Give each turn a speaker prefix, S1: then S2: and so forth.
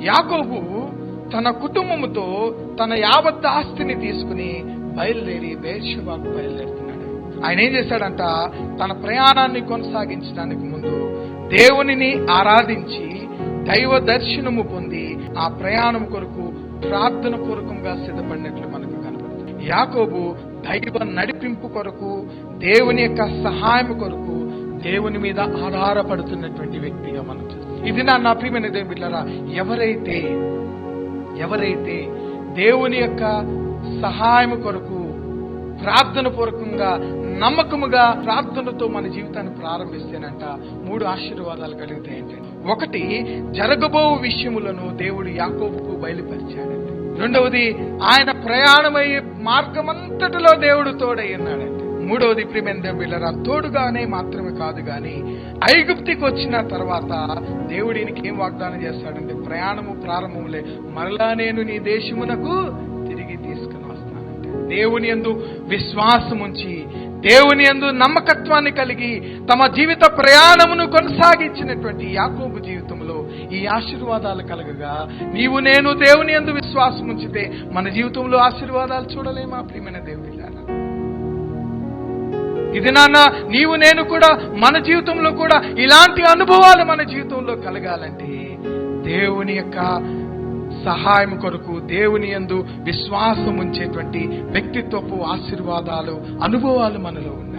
S1: యాకోబు తన కుటుంబముతో తన యావత్ ఆస్తిని తీసుకుని బయలుదేరి బెర్షెబాకు బయలుదేరుతున్నాడు. ఆయన ఏం చేశాడంట, తన ప్రయాణాన్ని కొనసాగించడానికి ముందు దేవునిని ఆరాధించి దైవ దర్శనము పొంది ఆ ప్రయాణం కొరకు ప్రార్థన పూర్వకంగా సిద్ధపడినట్లు మనకు కనబడుతుంది. యాకోబు దైవ నడిపింపు కొరకు, దేవుని యొక్క సహాయం కొరకు దేవుని మీద ఆధారపడుతున్నటువంటి వ్యక్తిగా మనం చూస్తాం. ఇది నా ప్రియమైన దేవుని బిడ్డలారా, ఎవరైతే దేవుని యొక్క సహాయం కొరకు ప్రార్థన పూర్వకంగా నమ్మకముగా ప్రార్థనతో మన జీవితాన్ని ప్రారంభిస్తేనంట 3 ఆశీర్వాదాలు కలిగితే ఏంటంటే, 1, జరగబో విషయములను దేవుడు యాకోబుకు బయలుపరిచాడండి. 2వది, ఆయన ప్రయాణమయ్యే మార్గమంతటిలో దేవుడు తోడై ఉన్నాడండి. 3వది, ప్రియమైన దేవుని బిడ్డలారా, తోడుగానే మాత్రమే కాదు గాని ఐగుప్తికి వచ్చిన తర్వాత దేవుడు ఈయనకి ఏం వాగ్దానం చేస్తాడంటే, ప్రయాణము ప్రారంభములే మరలా నేను నీ దేశమునకు తిరిగి తీసుకుని వస్తానంటే. దేవుని యందు విశ్వాసముంచి, దేవుని యందు నమ్మకత్వాన్ని కలిగి తమ జీవిత ప్రయాణమును కొనసాగించినటువంటి యాకోబు జీవితంలో ఈ ఆశీర్వాదాలు కలగగా, నీవు నేను దేవుని యందు విశ్వాసం ఉంచితే మన జీవితంలో ఆశీర్వాదాలు చూడలేమా ప్రియమైన దేవుని? ఇది నీవు నేను కూడా మన జీవితంలో కూడా ఇలాంటి అనుభవాలు మన జీవితంలో కలగాలంటే దేవుని యొక్క సహాయం కొరకు దేవుని యందు విశ్వాసం ఉంచేటువంటి వ్యక్తిత్వపు ఆశీర్వాదాలు, అనుభవాలు మనలో ఉన్నాయి.